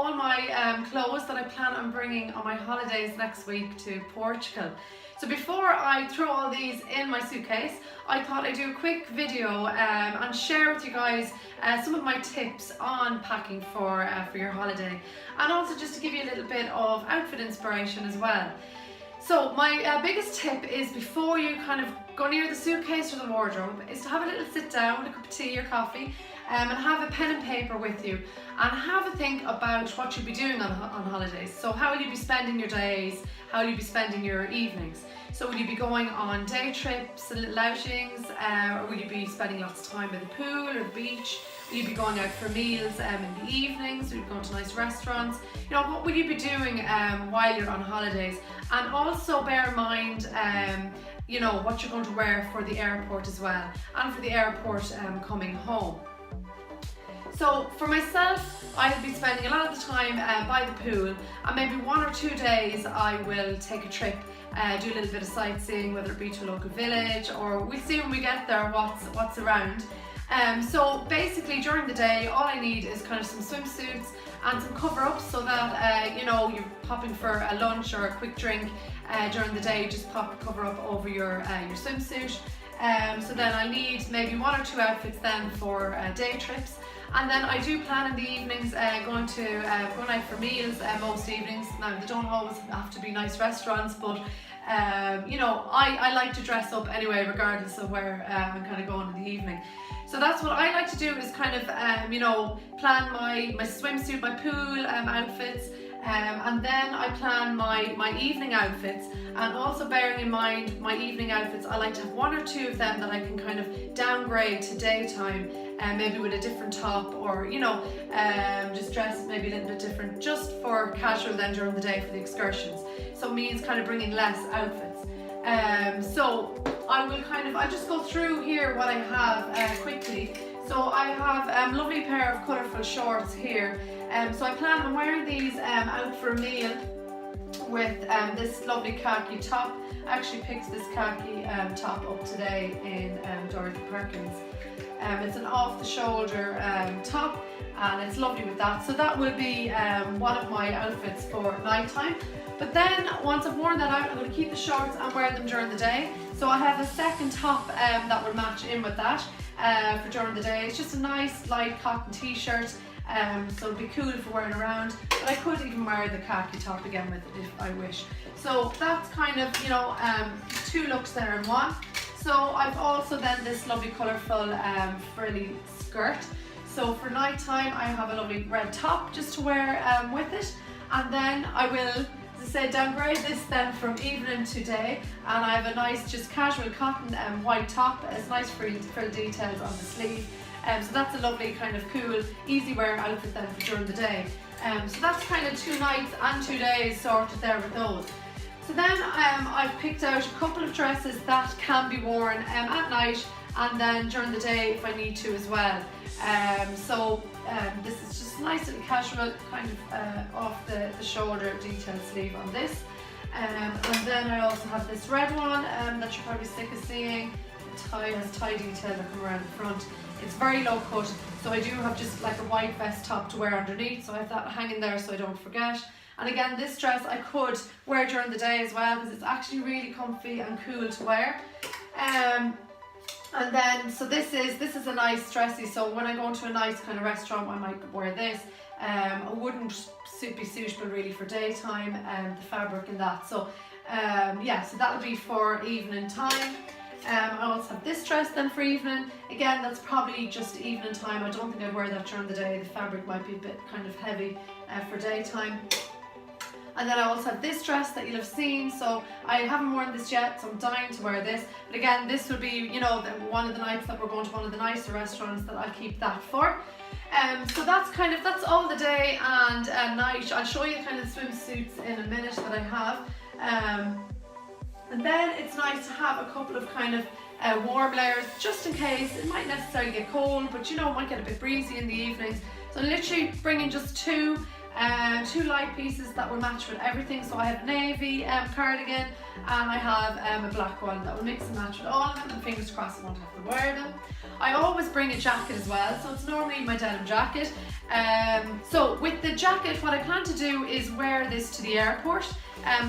all my clothes that I plan on bringing on my holidays next week to Portugal. So before I throw all these in my suitcase, I thought I'd do a quick video and share with you guys some of my tips on packing for your holiday, and also just to give you a little bit of outfit inspiration as well. So my biggest tip is, before you kind of go near the suitcase or the wardrobe, is to have a little sit down with a cup of tea or coffee and have a pen and paper with you, and have a think about what you'll be doing on holidays. So how will you be spending your days? How will you be spending your evenings? So will you be going on day trips and little outings, or will you be spending lots of time by the pool or the beach? Will you be going out for meals in the evenings? Will you be going to nice restaurants? You know, what will you be doing while you're on holidays? And also bear in mind you know, what you're going to wear for the airport as well, and for the airport coming home. So for myself, I'll be spending a lot of the time by the pool, and maybe 1 or 2 days I will take a trip, do a little bit of sightseeing, whether it be to a local village, or we'll see when we get there what's around. So basically during the day, all I need is kind of some swimsuits and some cover-ups, so that you know, you're popping for a lunch or a quick drink during the day, just pop a cover-up over your swimsuit. So then I need maybe 1 or 2 outfits then for day trips. And then I do plan in the evenings going out for meals most evenings. Now, they don't always have to be nice restaurants, but you know, I like to dress up anyway, regardless of where I'm kind of going in the evening. So that's what I like to do, is kind of you know, plan my swimsuit, my pool outfits, and then I plan my evening outfits. And also bearing in mind, my evening outfits, I like to have 1 or 2 of them that I can kind of downgrade to daytime, maybe with a different top, or you know, just dress maybe a little bit different, just for casual then during the day for the excursions. So it means kind of bringing less outfits. So I'll just go through here what I have quickly. So I have a lovely pair of colourful shorts here. So I plan on wearing these out for a meal with this lovely khaki top. I actually picked this khaki top up today in Dorothy Perkins. It's an off-the-shoulder top, and it's lovely with that. So that will be one of my outfits for nighttime. But then once I've worn that out, I'm going to keep the shorts and wear them during the day. So I have a second top that will match in with that for during the day. It's just a nice light cotton t-shirt. So it'll be cool for wearing around, but I could even wear the khaki top again with it if I wish. So that's kind of, you know, 2 looks there in one. So I've also then this lovely colourful frilly skirt. So for night time, I have a lovely red top just to wear with it, and then I will, as I said, downgrade this then from evening to day, and I have a nice just casual cotton white top. It's nice frill details on the sleeve. So that's a lovely kind of cool, easy wear outfit then for during the day. So that's kind of 2 nights and 2 days sorted there with those. So then I've picked out a couple of dresses that can be worn at night, and then during the day if I need to as well. This is just nice and casual, kind of off the shoulder detail sleeve on this. And then I also have this red one that you're probably sick of seeing. It has tie detail that come around the front. It's very low cut, so I do have just like a white vest top to wear underneath, so I have that hanging there so I don't forget. And again, this dress I could wear during the day as well, because it's actually really comfy and cool to wear. And then, so this is a nice dressy, so when I go into a nice kind of restaurant, I might wear this. It wouldn't be suitable really for daytime, the fabric and that. So yeah, so that'll be for evening time. I also have this dress then for evening. Again, that's probably just evening time. I don't think I'd wear that during the day. The fabric might be a bit kind of heavy for daytime. And then I also have this dress that you'll have seen. So I haven't worn this yet, so I'm dying to wear this. But again, this will be, you know, one of the nights that we're going to one of the nicer restaurants that I'll keep that for. So that's all the day and night. I'll show you kind of swimsuits in a minute that I have. And then it's nice to have a couple of kind of warm layers, just in case. It might necessarily get cold, but you know, it might get a bit breezy in the evenings. So I'm literally bringing just 2 Two light pieces that will match with everything. So I have navy cardigan, and I have a black one that will mix and match with all of them, and fingers crossed I won't have to wear them. I always bring a jacket as well, so it's normally my denim jacket. So with the jacket, what I plan to do is wear this to the airport,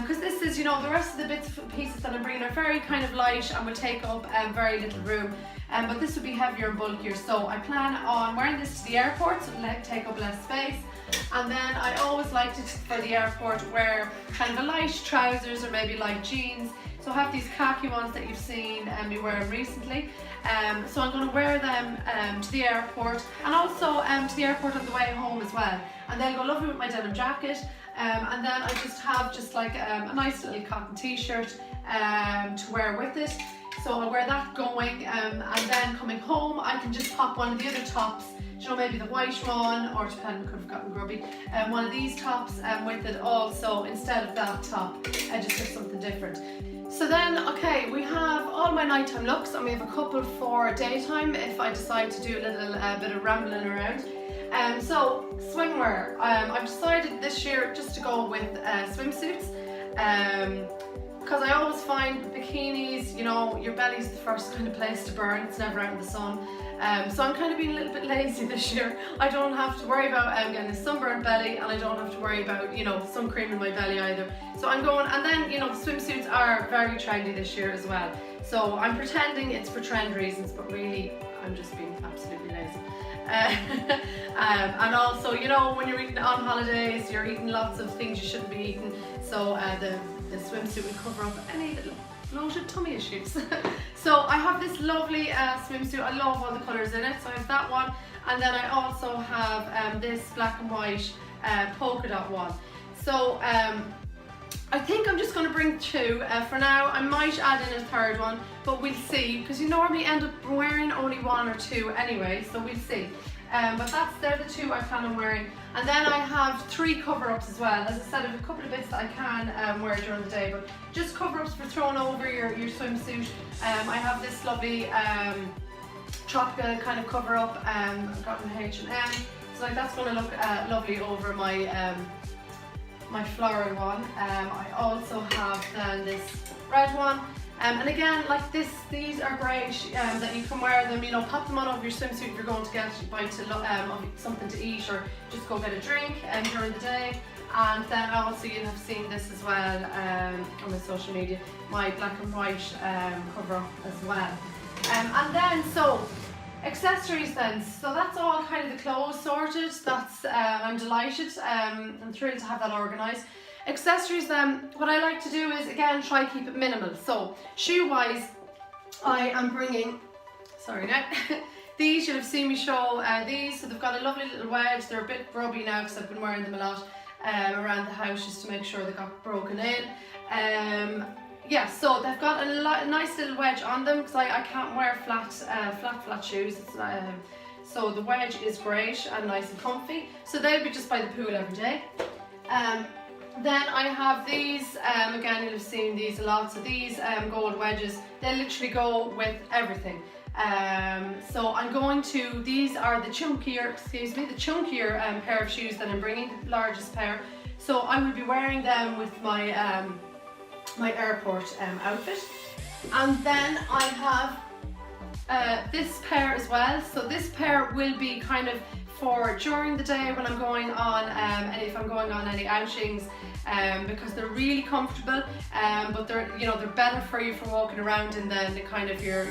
because this is, you know, the rest of the bits and pieces that I'm bringing are very kind of light and will take up very little room. But this would be heavier and bulkier, so I plan on wearing this to the airport, so it'll take up less space. And then I always like to, for the airport, wear kind of a light trousers or maybe light jeans. So I have these khaki ones that you've seen me wearing recently. So I'm going to wear them to the airport, and also to the airport on the way home as well. And they'll go lovely with my denim jacket. And then I just have like a nice little cotton t-shirt to wear with it. So I'll wear that going, and then coming home I can just pop one of the other tops, you know, maybe the white one, or depending, could have gotten grubby, one of these tops with it also instead of that top. I just have something different. So then, okay, we have all my nighttime looks, and we have a couple for daytime if I decide to do a little bit of rambling around. So swimwear, I've decided this year just to go with swimsuits. Because I always find bikinis, you know, your belly's the first kind of place to burn, it's never out in the sun. So I'm kind of being a little bit lazy this year. I don't have to worry about getting a sunburned belly, and I don't have to worry about, you know, sun cream in my belly either. So I'm going, and then, you know, swimsuits are very trendy this year as well. So I'm pretending it's for trend reasons, but really I'm just being absolutely lazy. And also, you know, when you're eating on holidays, you're eating lots of things you shouldn't be eating. So the swimsuit will cover up any little bloated tummy issues. So I have this lovely swimsuit. I love all the colours in it. So I have that one, and then I also have this black and white polka dot one. So I think I'm just going to bring two for now. I might add in a third one, but we'll see, because you normally end up wearing only one or two anyway, so we'll see. But they're the two I plan on wearing. And then I have 3 cover-ups as well. As I said, I have a couple of bits that I can wear during the day, but just cover-ups for throwing over your swimsuit. I have this lovely tropical kind of cover-up I've got in H&M. So like that's going to look lovely over my my floral one. I also have then this red one. And again, like these are great that you can wear them, you know, pop them on over your swimsuit if you're going to get a bite to something to eat, or just go get a drink during the day. And then also you have seen this as well on my social media, my black and white cover up as well. And then, so accessories then, so that's all kind of the clothes sorted. That's I'm delighted, I'm thrilled to have that organised. Accessories then, what I like to do is again try keep it minimal. So shoe wise, I am bringing, sorry now, these you'll have seen me show these. So they've got a lovely little wedge. They're a bit grubby now because I've been wearing them a lot around the house just to make sure they got broken in. Yeah, so they've got a nice little wedge on them because I can't wear flat shoes. It's, so the wedge is great and nice and comfy. So they'll be just by the pool every day. Then I have these, again you'll have seen these a lot, so these gold wedges, they literally go with everything. So I'm going to, these are the chunkier pair of shoes that I'm bringing, the largest pair. So I will be wearing them with my my airport outfit. And then I have this pair as well. So this pair will be kind of for during the day when I'm going on, and if I'm going on any outings, because they're really comfortable, but they're, you know, they're better for you for walking around in than the kind of your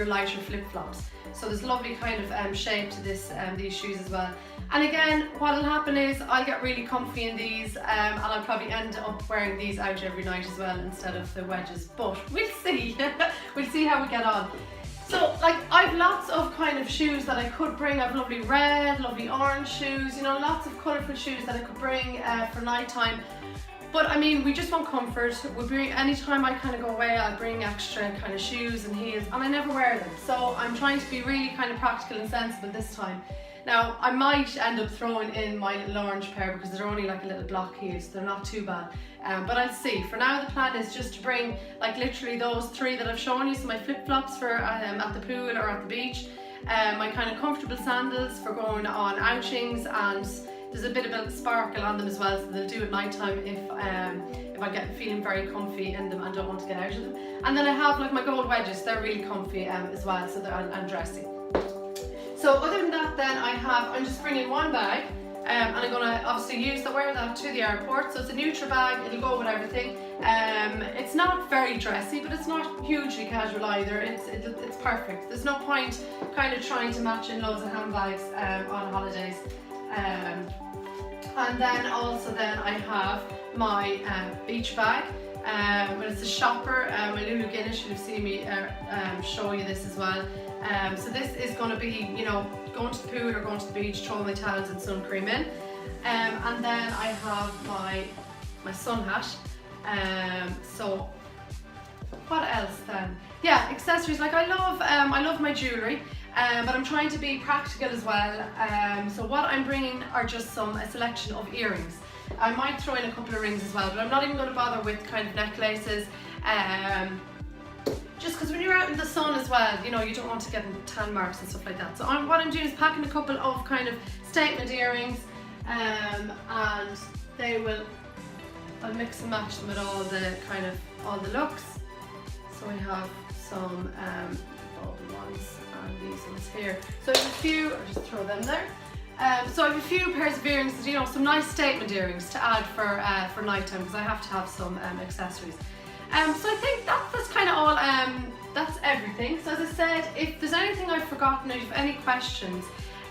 lighter flip-flops. So there's lovely kind of shape to these shoes as well. And again, what'll happen is I'll get really comfy in these, and I'll probably end up wearing these out every night as well instead of the wedges. But we'll see. We'll see how we get on. So like I've lots of kind of shoes that I could bring. I've lovely red, lovely orange shoes, you know, lots of colourful shoes that I could bring for night time. But I mean, we just want comfort. Anytime I kind of go away, I'll bring extra kind of shoes and heels, and I never wear them. So I'm trying to be really kind of practical and sensible this time. Now, I might end up throwing in my little orange pair because they're only like a little block heel, so they're not too bad. But I'll see. For now, the plan is just to bring like literally those 3 that I've shown you. So my flip-flops for at the pool or at the beach, my kind of comfortable sandals for going on outings, and there's a bit of a sparkle on them as well, so they'll do at night time if I'm feeling very comfy in them and don't want to get out of them. And then I have like my gold wedges, they're really comfy as well, so they're and dressy. So other than that then I'm just bringing one bag, and I'm going to obviously wear that to the airport. So it's a Neutra bag, it'll go with everything. It's not very dressy, but it's not hugely casual either. It's perfect. There's no point kind of trying to match in loads of handbags on holidays. And then also I have my beach bag. It's a shopper. My Lulu Guinness, you'll see me show you this as well. So this is going to be, you know, going to the pool or going to the beach, throwing my towels and sun cream in. And then I have my sun hat. So what else then? Yeah, accessories. Like I love my jewellery, but I'm trying to be practical as well. So what I'm bringing are just a selection of earrings. I might throw in a couple of rings as well, but I'm not even going to bother with kind of necklaces. Just because when you're out in the sun as well, you know, you don't want to get tan marks and stuff like that. So what I'm doing is packing a couple of kind of statement earrings, and I'll mix and match them with all the looks. So we have some golden ones and these ones here. So I have a few, I'll just throw them there. So I have a few pairs of earrings, you know, some nice statement earrings to add for nighttime, because I have to have some accessories. So I think that's kind of all, that's everything. So as I said, if there's anything I've forgotten, or if you have any questions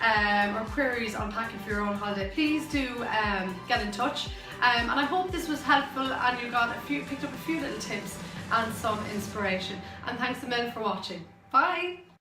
or queries on packing for your own holiday, please do get in touch. And I hope this was helpful and you picked up a few little tips and some inspiration. And thanks a million for watching. Bye!